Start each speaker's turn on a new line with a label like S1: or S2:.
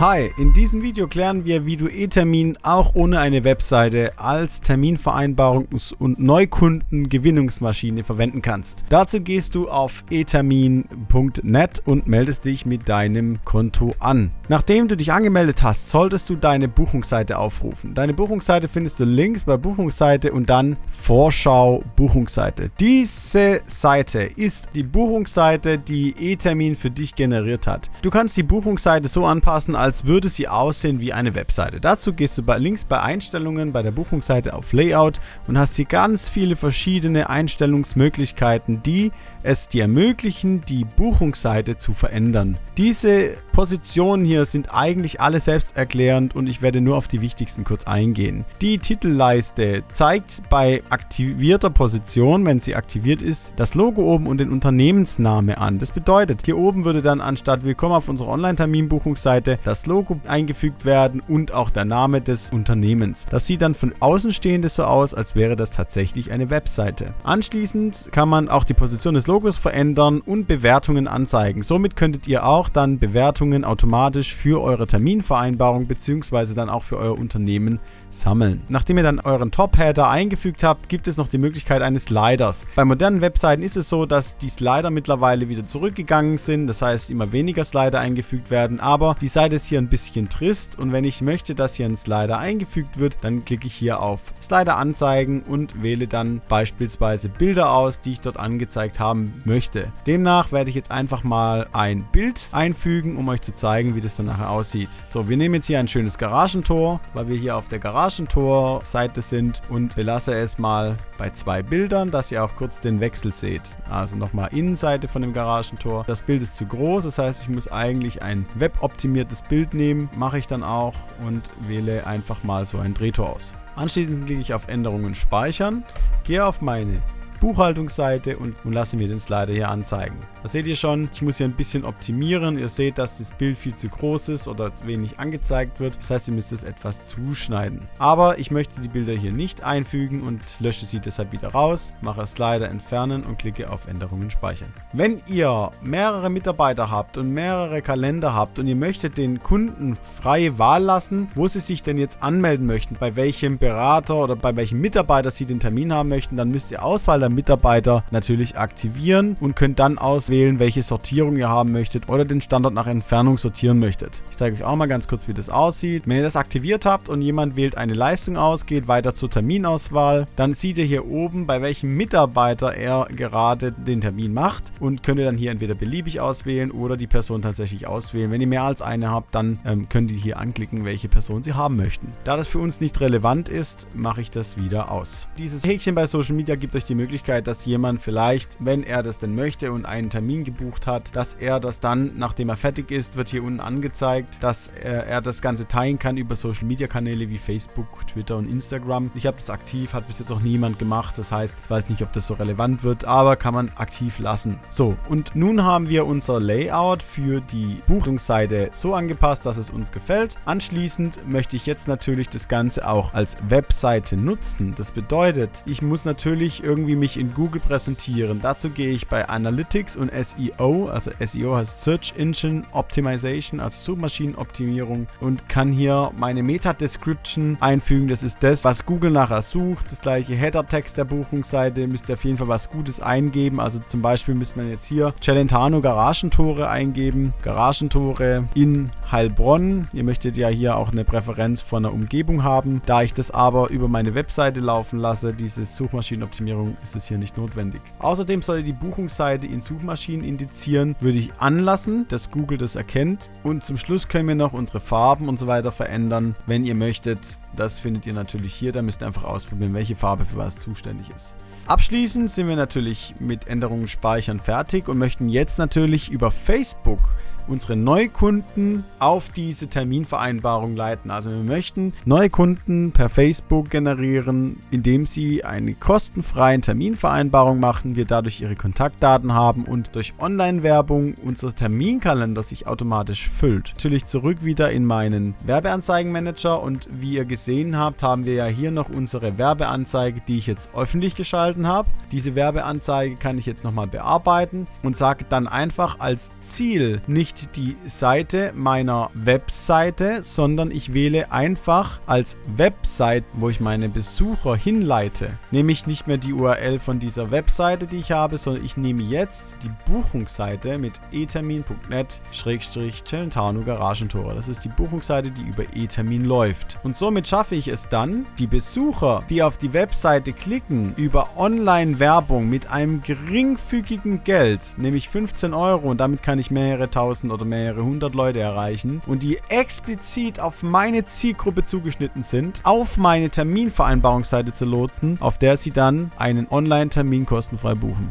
S1: Hi, in diesem Video klären wir, wie du eTermin auch ohne eine Webseite als Terminvereinbarungs- und Neukundengewinnungsmaschine verwenden kannst. Dazu gehst du auf etermin.net und meldest dich mit deinem Konto an. Nachdem du dich angemeldet hast, solltest du deine Buchungsseite aufrufen. Deine Buchungsseite findest du links bei Buchungsseite und dann Vorschau Buchungsseite. Diese Seite ist die Buchungsseite, die eTermin für dich generiert hat. Du kannst die Buchungsseite so anpassen, als würde sie aussehen wie eine Webseite. Dazu gehst du links bei Einstellungen bei der Buchungsseite auf Layout und hast hier ganz viele verschiedene Einstellungsmöglichkeiten, die es dir ermöglichen, die Buchungsseite zu verändern. Diese Positionen hier sind eigentlich alle selbsterklärend und ich werde nur auf die wichtigsten kurz eingehen. Die Titelleiste zeigt bei aktivierter Position, wenn sie aktiviert ist, das Logo oben und den Unternehmensname an. Das bedeutet, hier oben würde dann anstatt Willkommen auf unserer Online-Terminbuchungsseite das Logo eingefügt werden und auch der Name des Unternehmens. Das sieht dann von Außenstehenden so aus, als wäre das tatsächlich eine Webseite. Anschließend kann man auch die Position des Logos verändern und Bewertungen anzeigen. Somit könntet ihr auch dann Bewertungen automatisch für eure Terminvereinbarung bzw. dann auch für euer Unternehmen sammeln. Nachdem ihr dann euren Top-Header eingefügt habt, gibt es noch die Möglichkeit eines Sliders. Bei modernen Webseiten ist es so, dass die Slider mittlerweile wieder zurückgegangen sind. Das heißt, immer weniger Slider eingefügt werden, aber die Seite ist hier ein bisschen trist und wenn ich möchte, dass hier ein Slider eingefügt wird, dann klicke ich hier auf Slider anzeigen und wähle dann beispielsweise Bilder aus, die ich dort angezeigt haben möchte. Demnach werde ich jetzt einfach mal ein Bild einfügen, um euch zu zeigen, wie das dann nachher aussieht. So, wir nehmen jetzt hier ein schönes Garagentor, weil wir hier auf der Garagentor-Seite sind und wir lassen es mal bei 2 Bildern, dass ihr auch kurz den Wechsel seht. Also nochmal Innenseite von dem Garagentor. Das Bild ist zu groß, das heißt, ich muss eigentlich ein weboptimiertes Bild nehmen, mache ich dann auch und wähle einfach mal so ein Drehtor aus. Anschließend klicke ich auf Änderungen speichern, gehe auf meine Buchhaltungsseite und lasse mir den Slider hier anzeigen. Da seht ihr schon, ich muss hier ein bisschen optimieren. Ihr seht, dass das Bild viel zu groß ist oder wenig angezeigt wird. Das heißt, ihr müsst es etwas zuschneiden. Aber ich möchte die Bilder hier nicht einfügen und lösche sie deshalb wieder raus, mache Slider entfernen und klicke auf Änderungen speichern. Wenn ihr mehrere Mitarbeiter habt und mehrere Kalender habt und ihr möchtet den Kunden freie Wahl lassen, wo sie sich denn jetzt anmelden möchten, bei welchem Berater oder bei welchem Mitarbeiter sie den Termin haben möchten, dann müsst ihr Auswahl der Mitarbeiter natürlich aktivieren und könnt dann auswählen, welche Sortierung ihr haben möchtet oder den Standort nach Entfernung sortieren möchtet. Ich zeige euch auch mal ganz kurz, wie das aussieht. Wenn ihr das aktiviert habt und jemand wählt eine Leistung aus, geht weiter zur Terminauswahl, dann seht ihr hier oben, bei welchem Mitarbeiter er gerade den Termin macht und könnt ihr dann hier entweder beliebig auswählen oder die Person tatsächlich auswählen. Wenn ihr mehr als eine habt, dann könnt ihr hier anklicken, welche Person sie haben möchten. Da das für uns nicht relevant ist, mache ich das wieder aus. Dieses Häkchen bei Social Media gibt euch die Möglichkeit, dass jemand vielleicht, wenn er das denn möchte und einen Termin gebucht hat, dass er das dann, nachdem er fertig ist, wird hier unten angezeigt, dass er das Ganze teilen kann über Social Media Kanäle wie Facebook, Twitter und Instagram. Ich habe das aktiv, hat bis jetzt auch niemand gemacht. Das heißt, ich weiß nicht, ob das so relevant wird, aber kann man aktiv lassen. So, und nun haben wir unser Layout für die Buchungsseite so angepasst, dass es uns gefällt. Anschließend möchte ich jetzt natürlich das Ganze auch als Webseite nutzen. Das bedeutet, ich muss natürlich irgendwie mich in Google präsentieren. Dazu gehe ich bei Analytics und SEO, also SEO heißt Search Engine Optimization, also Suchmaschinenoptimierung und kann hier meine Meta-Description einfügen. Das ist das, was Google nachher sucht. Das gleiche Header-Text der Buchungsseite müsst ihr auf jeden Fall was Gutes eingeben. Also zum Beispiel müsste man jetzt hier Celentano Garagentore eingeben. Garagentore in Heilbronn. Ihr möchtet ja hier auch eine Präferenz von der Umgebung haben. Da ich das aber über meine Webseite laufen lasse, diese Suchmaschinenoptimierung, ist es hier nicht notwendig. Außerdem soll die Buchungsseite in Suchmaschinen indizieren, würde ich anlassen, dass Google das erkennt. Und zum Schluss können wir noch unsere Farben und so weiter verändern, wenn ihr möchtet. Das findet ihr natürlich hier, da müsst ihr einfach ausprobieren, welche Farbe für was zuständig ist. Abschließend sind wir natürlich mit Änderungen speichern fertig und möchten jetzt natürlich über Facebook unsere Neukunden auf diese Terminvereinbarung leiten. Also wir möchten Neukunden per Facebook generieren, indem sie eine kostenfreie Terminvereinbarung machen, wir dadurch ihre Kontaktdaten haben und durch Online-Werbung unser Terminkalender sich automatisch füllt. Natürlich zurück wieder in meinen Werbeanzeigenmanager und wie ihr gesehen habt, haben wir ja hier noch unsere Werbeanzeige, die ich jetzt öffentlich geschalten geschalten habe. Diese Werbeanzeige kann ich jetzt nochmal bearbeiten und sage dann einfach als Ziel nicht die Seite meiner Webseite, sondern ich wähle einfach als Website, wo ich meine Besucher hinleite, nehme ich nicht mehr die URL von dieser Webseite, die ich habe, sondern ich nehme jetzt die Buchungsseite mit etermin.net/Celentano Garagentore. Das ist die Buchungsseite, die über eTermin läuft. Und somit schaffe ich es dann, die Besucher, die auf die Webseite klicken, über Online-Werbung mit einem geringfügigen Geld, nämlich 15 €, und damit kann ich mehrere tausend oder mehrere hundert Leute erreichen, und die explizit auf meine Zielgruppe zugeschnitten sind, auf meine Terminvereinbarungsseite zu lotsen, auf der sie dann einen Online-Termin kostenfrei buchen.